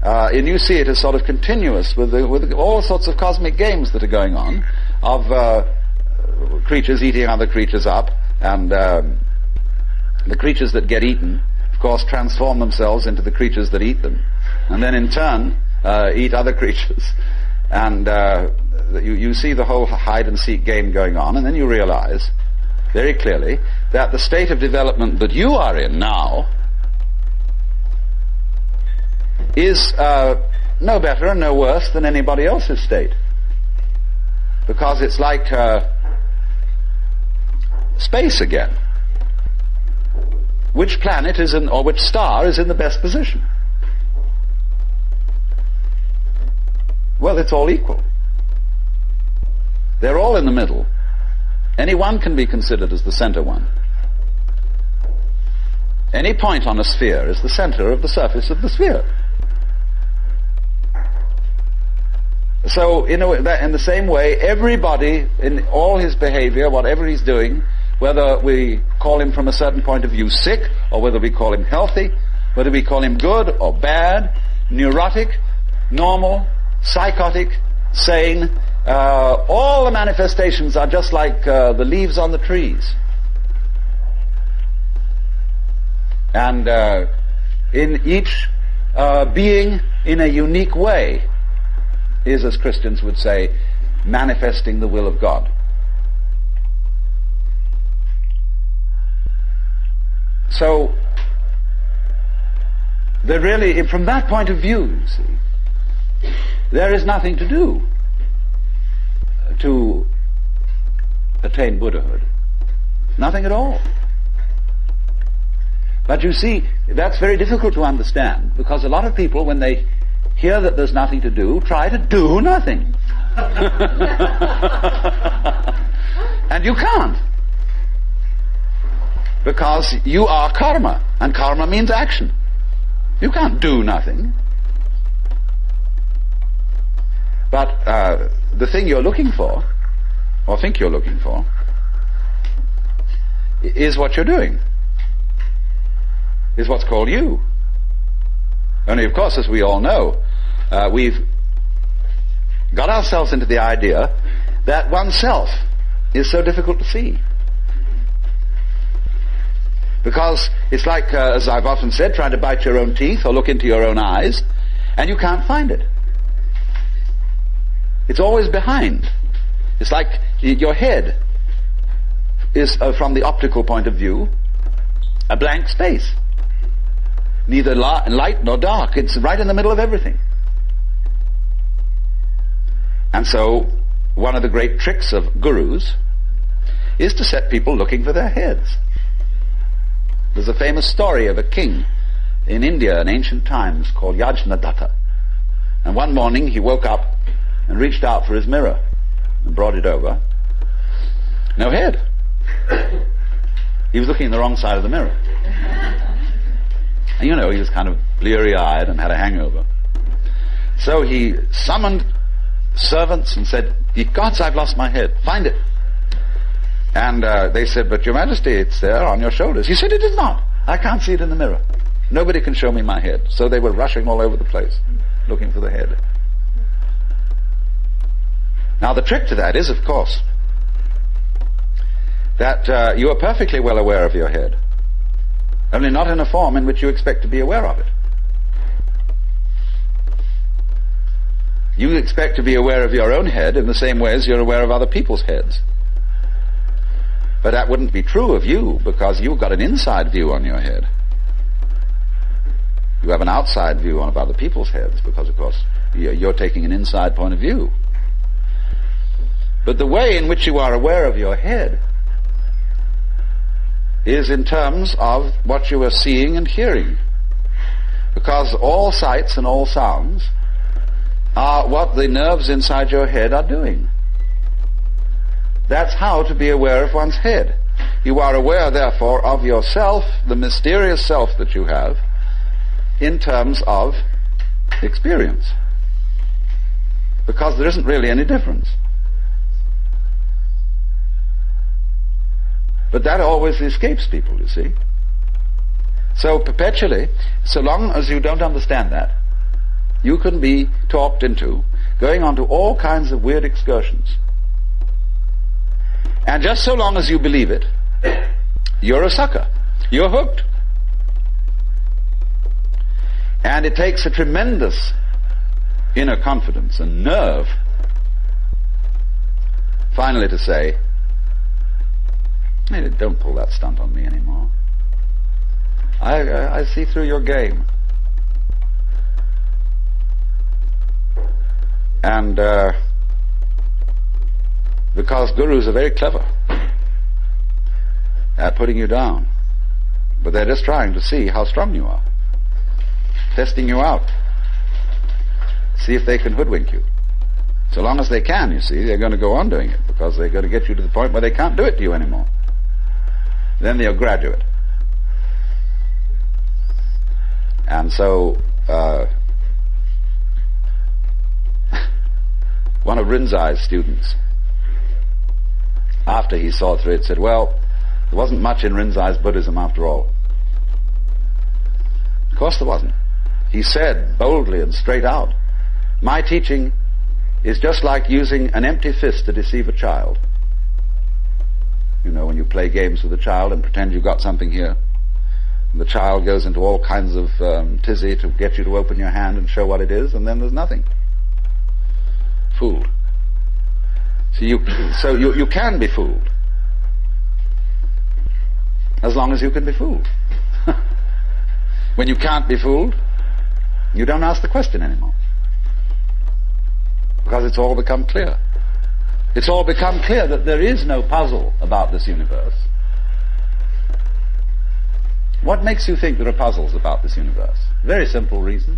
And you see it as sort of continuous with all sorts of cosmic games that are going on, of creatures eating other creatures up, and the creatures that get eaten, of course, transform themselves into the creatures that eat them, and then in turn eat other creatures. And you see the whole hide-and-seek game going on, and then you realize very clearly that the state of development that you are in now is no better and no worse than anybody else's state. Because it's like space again. Which planet is in, or which star is in the best position? Well, it's all equal. They're all in the middle. Any one can be considered as the center one. Any point on a sphere is the center of the surface of the sphere. So, in the same way, everybody, in all his behavior, whatever he's doing, whether we call him from a certain point of view sick, or whether we call him healthy, whether we call him good or bad, neurotic, normal, psychotic, sane, all the manifestations are just like the leaves on the trees. And in each being in a unique way is, as Christians would say, manifesting the will of God. So, there really, from that point of view, you see, there is nothing to do to attain Buddhahood. Nothing at all. But you see, that's very difficult to understand, because a lot of people, when they hear that there's nothing to do, try to do nothing. And you can't. Because you are karma, and karma means action. You can't do nothing. But the thing you're looking for, or think you're looking for, is what you're doing. Is what's called you. Only, of course, as we all know, we've got ourselves into the idea that oneself is so difficult to see. Because it's like, as I've often said, trying to bite your own teeth or look into your own eyes, and you can't find it. It's always behind. It's like your head is, from the optical point of view, a blank space. Neither light nor dark. It's right in the middle of everything. And so, one of the great tricks of gurus is to set people looking for their heads. There's a famous story of a king in India in ancient times called Yajnadatta. And one morning he woke up and reached out for his mirror and brought it over. No head. He was looking in the wrong side of the mirror. And he was kind of bleary-eyed and had a hangover. So he summoned servants and said, "Ye gods, I've lost my head. Find it." And they said, "But Your Majesty, it's there on your shoulders." He said, "It is not. I can't see it in the mirror. Nobody can show me my head." So they were rushing all over the place, looking for the head. Now the trick to that is, of course, that you are perfectly well aware of your head, only not in a form in which you expect to be aware of it. You expect to be aware of your own head in the same way as you're aware of other people's heads. But that wouldn't be true of you, because you've got an inside view on your head. You have an outside view of other people's heads, because, of course, you're taking an inside point of view. But the way in which you are aware of your head is in terms of what you are seeing and hearing. Because all sights and all sounds are what the nerves inside your head are doing. That's how to be aware of one's head. You are aware, therefore, of yourself, the mysterious self that you have, in terms of experience. Because there isn't really any difference. But that always escapes people, you see. So perpetually, so long as you don't understand that, you can be talked into going on to all kinds of weird excursions. And just so long as you believe it, you're a sucker. You're hooked. And it takes a tremendous inner confidence and nerve finally to say, hey, don't pull that stunt on me anymore. I see through your game. And because gurus are very clever at putting you down, but they're just trying to see how strong you are, testing you out, see if they can hoodwink you. So long as they can, you see, they're going to go on doing it, because they're going to get you to the point where they can't do it to you anymore. Then they'll graduate. And so one of Rinzai's students, after he saw through it, said, well, there wasn't much in Rinzai's Buddhism after all. Of course there wasn't. He said boldly and straight out, my teaching is just like using an empty fist to deceive a child. You know, when you play games with a child and pretend you've got something here, and the child goes into all kinds of tizzy to get you to open your hand and show what it is, and then there's nothing. Fooled. So you can be fooled, as long as you can be fooled. When you can't be fooled, you don't ask the question anymore, because it's all become clear. It's all become clear that there is no puzzle about this universe. What makes you think there are puzzles about this universe? Very simple reason.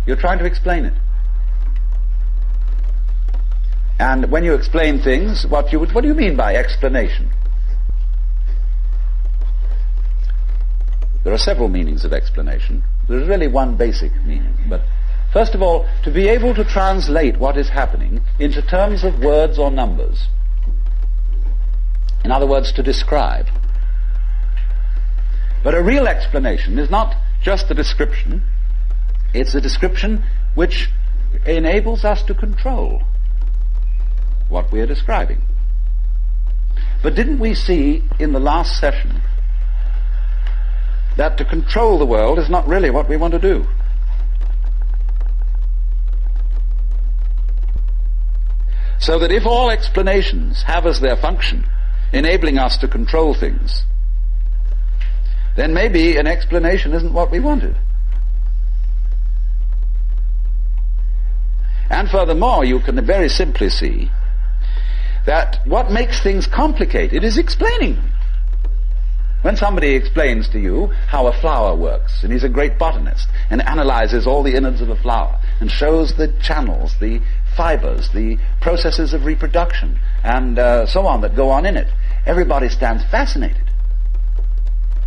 You're trying to explain it. And when you explain things, what do you mean by explanation? There are several meanings of explanation. There's really one basic meaning. But first of all, to be able to translate what is happening into terms of words or numbers. In other words, to describe. But a real explanation is not just a description. It's a description which enables us to control what we are describing. But didn't we see in the last session that to control the world is not really what we want to do? So that if all explanations have as their function enabling us to control things, then maybe an explanation isn't what we wanted. And furthermore, you can very simply see that what makes things complicated is explaining them. When somebody explains to you how a flower works, and he's a great botanist, and analyzes all the innards of a flower, and shows the channels, the fibers, the processes of reproduction, and so on that go on in it, everybody stands fascinated.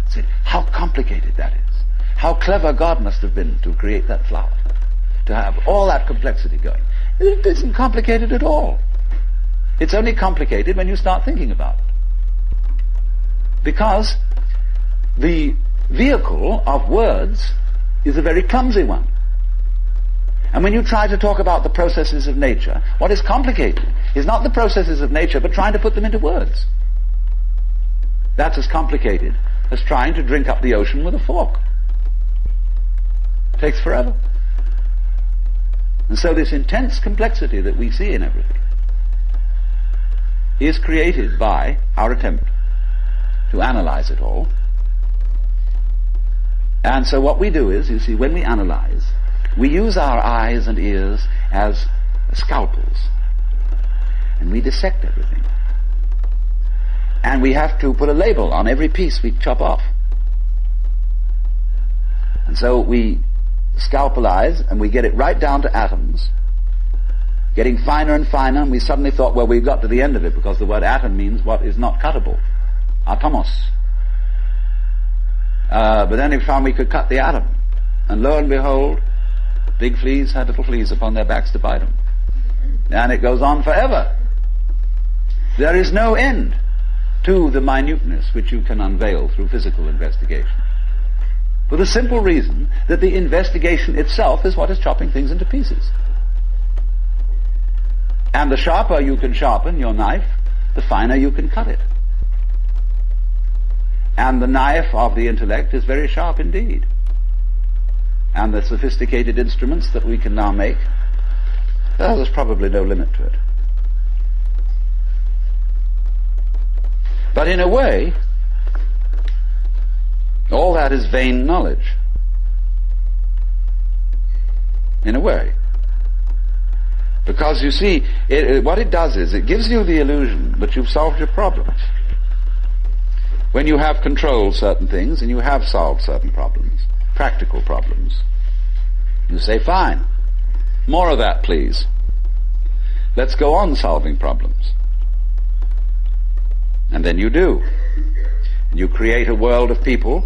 See how complicated that is. How clever God must have been to create that flower, to have all that complexity going. It isn't complicated at all. It's only complicated when you start thinking about it. Because the vehicle of words is a very clumsy one. And when you try to talk about the processes of nature, what is complicated is not the processes of nature, but trying to put them into words. That's as complicated as trying to drink up the ocean with a fork. It takes forever. And so this intense complexity that we see in everything is created by our attempt to analyze it all. And so what we do is, you see, when we analyze, we use our eyes and ears as scalpels, and we dissect everything. And we have to put a label on every piece we chop off. And so we scalpelize, and we get it right down to atoms, getting finer and finer, and we suddenly thought, well, we've got to the end of it, because the word atom means what is not cuttable. Atomos. But then we found we could cut the atom. And lo and behold, big fleas had little fleas upon their backs to bite them. And it goes on forever. There is no end to the minuteness which you can unveil through physical investigation. For the simple reason that the investigation itself is what is chopping things into pieces. And the sharper you can sharpen your knife, the finer you can cut it. And the knife of the intellect is very sharp indeed. And the sophisticated instruments that we can now make, well, there's probably no limit to it. But in a way, all that is vain knowledge. In a way. Because you see, what it does is, it gives you the illusion that you've solved your problems. When you have controlled certain things, and you have solved certain problems, practical problems, you say, fine, more of that please. Let's go on solving problems. And then you do. You create a world of people,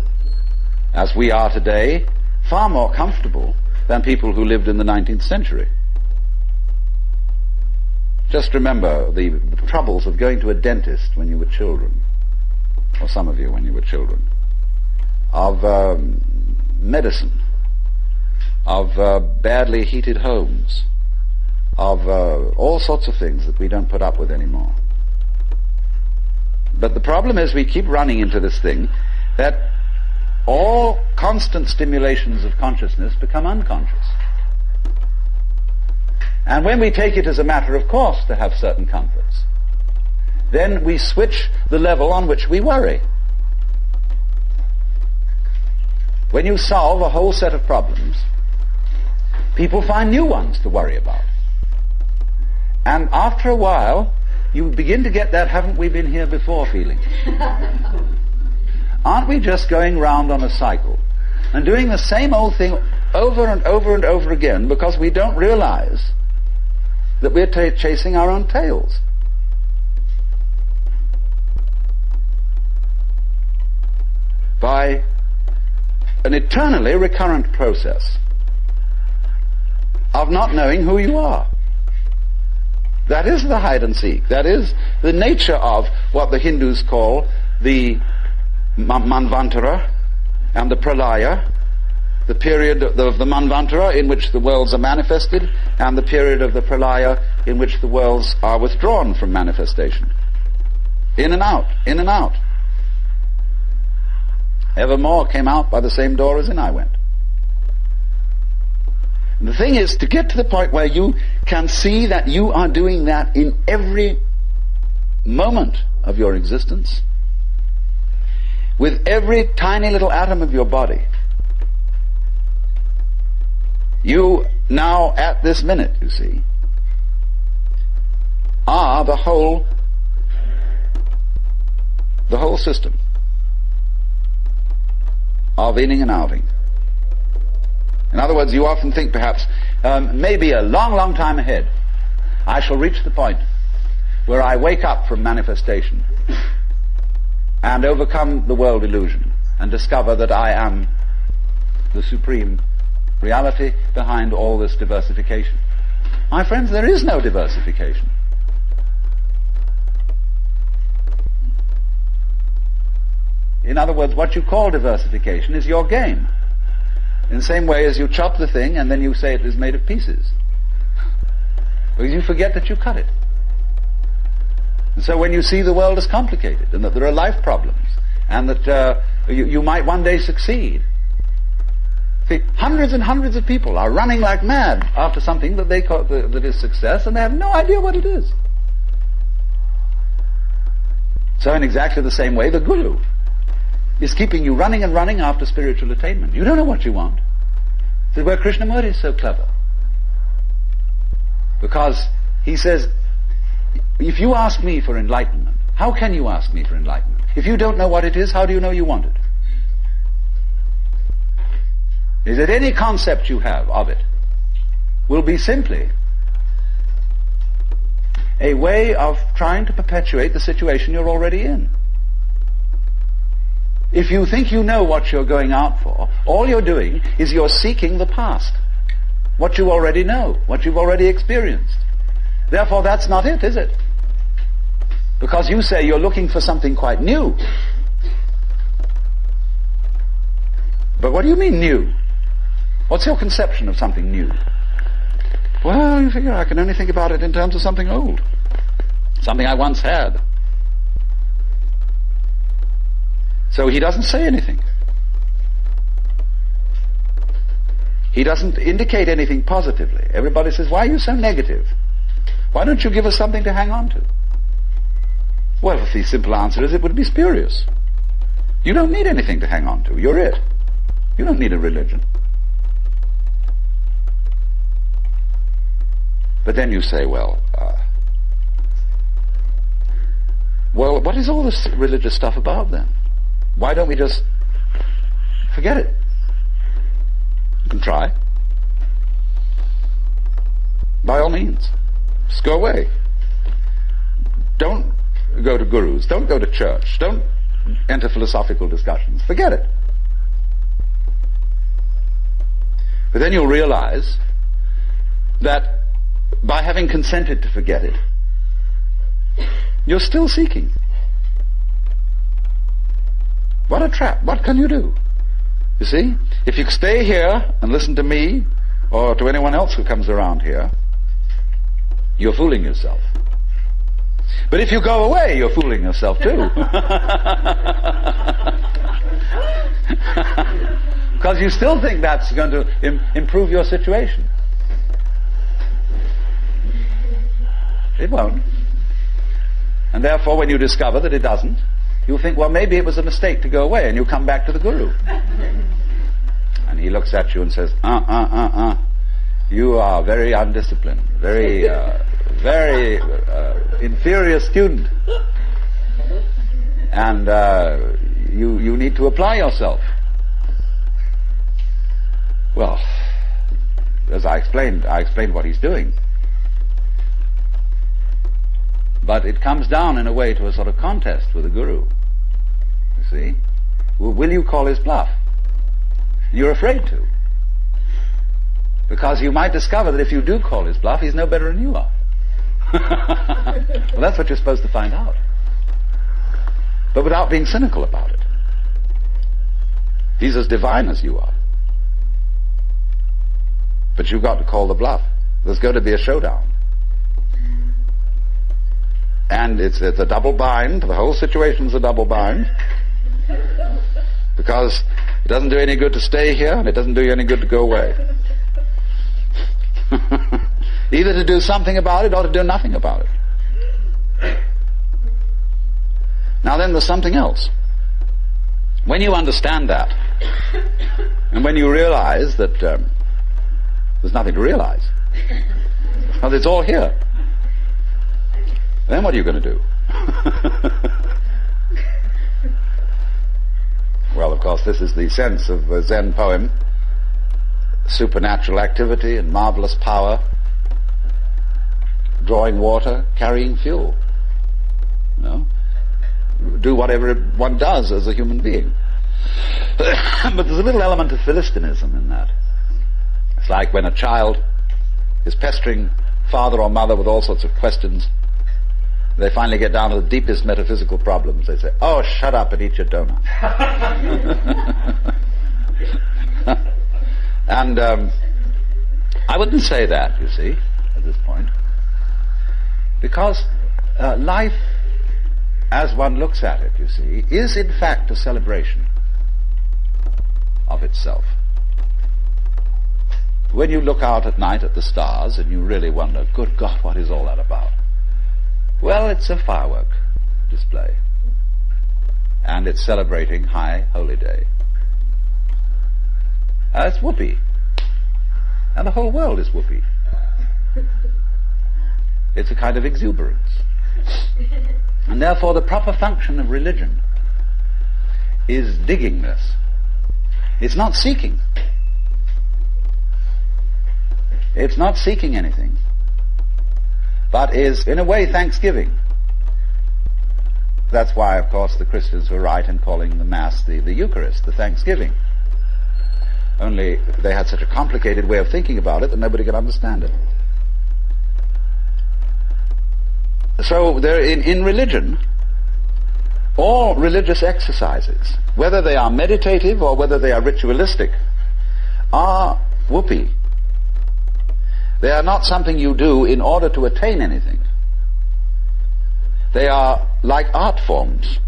as we are today, far more comfortable than people who lived in the 19th century. Just remember the troubles of going to a dentist when you were children, or some of you when you were children, of medicine, of badly heated homes, of all sorts of things that we don't put up with anymore. But the problem is we keep running into this thing that all constant stimulations of consciousness become unconscious. And when we take it as a matter of course to have certain comforts, then we switch the level on which we worry. When you solve a whole set of problems, people find new ones to worry about. And after a while, you begin to get that haven't we been here before feeling. Aren't we just going round on a cycle and doing the same old thing over and over and over again because we don't realize that we're chasing our own tails? By an eternally recurrent process of not knowing who you are. That is the hide and seek. That is the nature of what the Hindus call the Manvantara and the Pralaya, the period of the Manvantara in which the worlds are manifested, and the period of the Pralaya in which the worlds are withdrawn from manifestation. In and out, in and out. Evermore came out by the same door as in I went. And the thing is to get to the point where you can see that you are doing that in every moment of your existence, with every tiny little atom of your body. You now, at this minute, you see, are the whole system of inning and outing. In other words, you often think perhaps, maybe a long, long time ahead, I shall reach the point where I wake up from manifestation and overcome the world illusion and discover that I am the supreme reality behind all this diversification. My friends, there is no diversification. In other words, what you call diversification is your game. In the same way as you chop the thing and then you say it is made of pieces. Because you forget that you cut it. And so when you see the world as complicated and that there are life problems and that you might one day succeed. See, hundreds and hundreds of people are running like mad after something that they call that is success, and they have no idea what it is. So in exactly the same way, the guru is keeping you running and running after spiritual attainment. You don't know what you want. This is where Krishnamurti is so clever. Because he says, if you ask me for enlightenment, how can you ask me for enlightenment? If you don't know what it is, how do you know you want it? Is it any concept you have of it will be simply a way of trying to perpetuate the situation you're already in. If you think you know what you're going out for, all you're doing is you're seeking the past. What you already know, what you've already experienced. Therefore, that's not it, is it? Because you say you're looking for something quite new. But what do you mean new? What's your conception of something new? Well, you figure I can only think about it in terms of something old. Something I once had. So he doesn't say anything. He doesn't indicate anything positively. Everybody says, why are you so negative? Why don't you give us something to hang on to? Well, if the simple answer is it would be spurious. You don't need anything to hang on to. You're it. You don't need a religion. But then you say, well, what is all this religious stuff about then? Why don't we just forget it? You can try. By all means. Just go away. Don't go to gurus. Don't go to church. Don't enter philosophical discussions. Forget it. But then you'll realize that by having consented to forget it, you're still seeking. What a trap. What can you do? You see? If you stay here and listen to me or to anyone else who comes around here, you're fooling yourself. But if you go away, you're fooling yourself too. Because you still think that's going to improve your situation. It won't. And therefore, when you discover that it doesn't, you'll think, well, maybe it was a mistake to go away, and you come back to the guru. And he looks at you and says, you are very undisciplined, very inferior student. And you need to apply yourself. Well, as I explained what he's doing. But it comes down in a way to a sort of contest with the guru. You see? Will you call his bluff? You're afraid to. Because you might discover that if you do call his bluff, he's no better than you are. Well, that's what you're supposed to find out. But without being cynical about it. He's as divine as you are. But you've got to call the bluff. There's going to be a showdown. And it's a double bind. The whole situation's a double bind. Because it doesn't do any good to stay here, and it doesn't do you any good to go away. Either to do something about it or to do nothing about it. Now then, there's something else. When you understand that, and when you realize that there's nothing to realize, because it's all here, then what are you going to do? Well, of course, this is the sense of a Zen poem. Supernatural activity and marvelous power, drawing water, carrying fuel. You know? Do whatever one does as a human being. But there's a little element of Philistinism in that. It's like when a child is pestering father or mother with all sorts of questions. They finally get down to the deepest metaphysical problems. They say, oh, shut up and eat your donut. And I wouldn't say that, you see, at this point. Because life, as one looks at it, you see, is in fact a celebration of itself. When you look out at night at the stars and you really wonder, good God, what is all that about? Well, it's a firework display. And it's celebrating High Holy Day. It's whoopee. And the whole world is whoopee. It's a kind of exuberance. And therefore the proper function of religion is digging this. It's not seeking. It's not seeking anything. But is, in a way, thanksgiving. That's why, of course, the Christians were right in calling the Mass the Eucharist, the thanksgiving. Only they had such a complicated way of thinking about it that nobody could understand it. So in religion, all religious exercises, whether they are meditative or whether they are ritualistic, are whoopee. They are not something you do in order to attain anything. They are like art forms,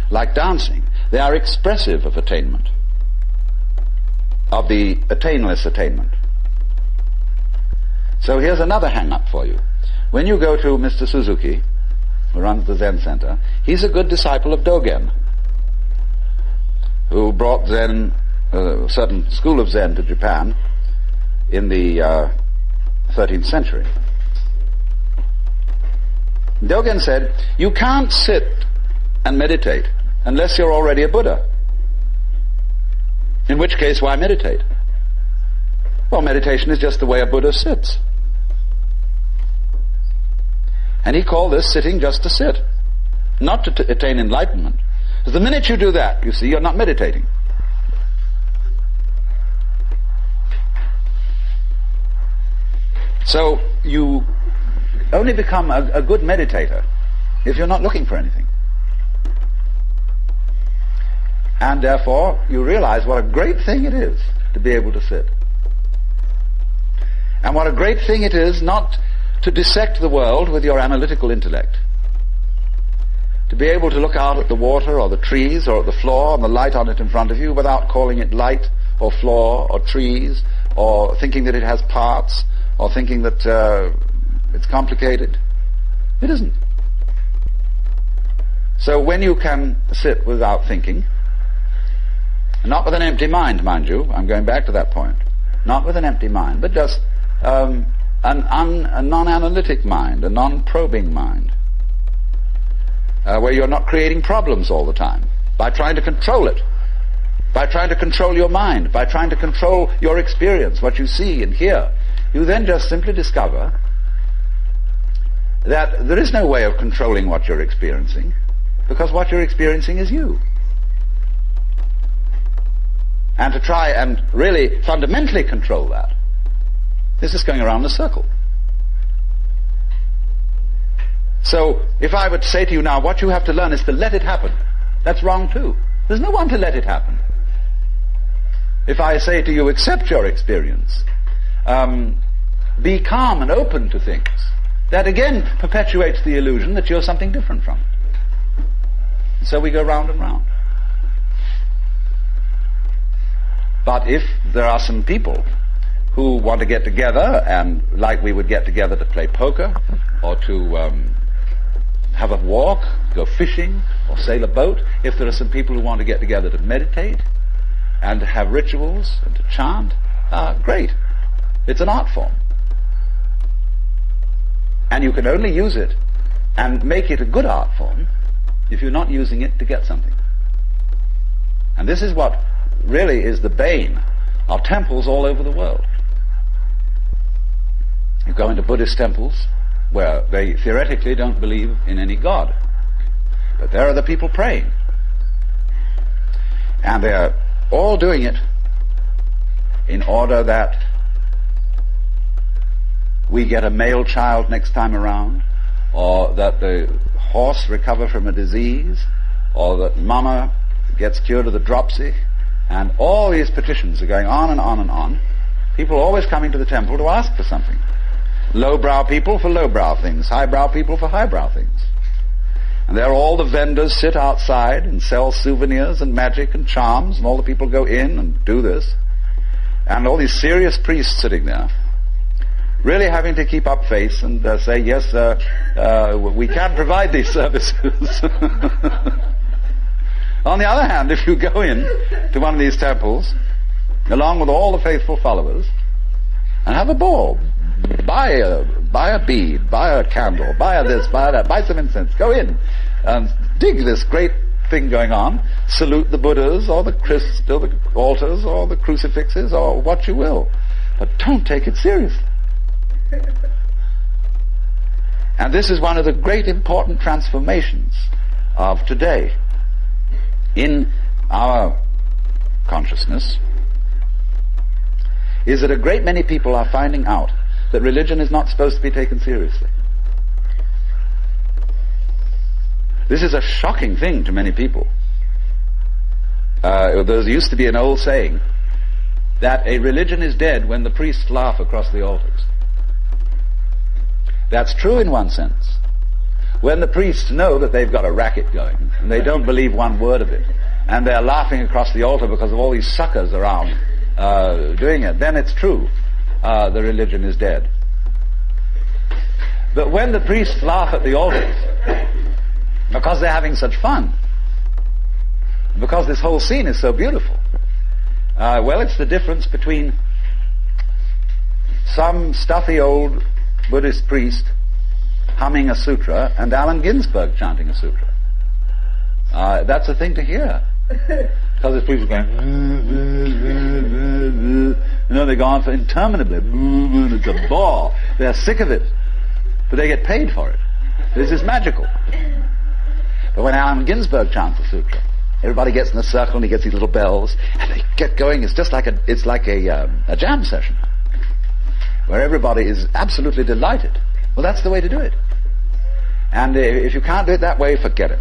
like dancing. They are expressive of attainment, of the attainless attainment. So here's another hang-up for you. When you go to Mr. Suzuki, who runs the Zen Center, he's a good disciple of Dogen, who brought Zen, a certain school of Zen to Japan in the 13th century. Dogen said, you can't sit and meditate unless you're already a Buddha. In which case, why meditate? Well, meditation is just the way a Buddha sits. And he called this sitting just to sit, not to attain enlightenment. Because the minute you do that, you see, you're not meditating. So you only become a good meditator if you're not looking for anything. And therefore, you realize what a great thing it is to be able to sit. And what a great thing it is not to dissect the world with your analytical intellect. To be able to look out at the water or the trees or at the floor and the light on it in front of you without calling it light or floor or trees or thinking that it has parts or thinking that it's complicated. It isn't. So when you can sit without thinking, not with an empty mind, mind you, I'm going back to that point, not with an empty mind, but just a non-analytic mind, a non-probing mind, where you're not creating problems all the time by trying to control it, by trying to control your mind, by trying to control your experience, what you see and hear. You then just simply discover that there is no way of controlling what you're experiencing, because what you're experiencing is you. And to try and really fundamentally control that is just going around the circle. So if I would say to you now, what you have to learn is to let it happen, that's wrong too. There's no one to let it happen. If I say to you, accept your experience, be calm and open to things, that again perpetuates the illusion that you're something different from it. So we go round and round. But if there are some people who want to get together, and like we would get together to play poker, or to have a walk, go fishing, or sail a boat, if there are some people who want to get together to meditate, and to have rituals, and to chant, great. It's an art form. And you can only use it and make it a good art form if you're not using it to get something. And this is what really is the bane of temples all over the world. You go into Buddhist temples where they theoretically don't believe in any God, but there are the people praying, and they're all doing it in order that we get a male child next time around, or that the horse recover from a disease, or that mama gets cured of the dropsy. And all these petitions are going on and on and on. People always coming to the temple to ask for something. Lowbrow people for lowbrow things, highbrow people for highbrow things. And there all the vendors sit outside and sell souvenirs and magic and charms, and all the people go in and do this. And all these serious priests sitting there, really having to keep up face and say, yes, we can provide these services. On the other hand, if you go in to one of these temples, along with all the faithful followers, and have a ball, buy a bead, buy a candle, buy a this, buy that, buy some incense, go in, and dig this great thing going on, salute the Buddhas, or the altars, or the crucifixes, or what you will. But don't take it seriously. And this is one of the great important transformations of today in our consciousness, is that a great many people are finding out that religion is not supposed to be taken seriously. This is a shocking thing to many people. There used to be an old saying that a religion is dead when the priests laugh across the altars. That's true in one sense. When the priests know that they've got a racket going, and they don't believe one word of it, and they're laughing across the altar because of all these suckers around doing it, then it's true. The religion is dead. But when the priests laugh at the altars because they're having such fun, because this whole scene is so beautiful, well, it's the difference between some stuffy old Buddhist priest humming a sutra and Allen Ginsberg chanting a sutra. That's a thing to hear. Because the priests are going, they go on for interminably. It's a bore. They're sick of it. But they get paid for it. This is magical. But when Allen Ginsberg chants a sutra, everybody gets in a circle and he gets these little bells and they get going. It's just like a jam session where everybody is absolutely delighted. Well, that's the way to do it. And if you can't do it that way, forget it.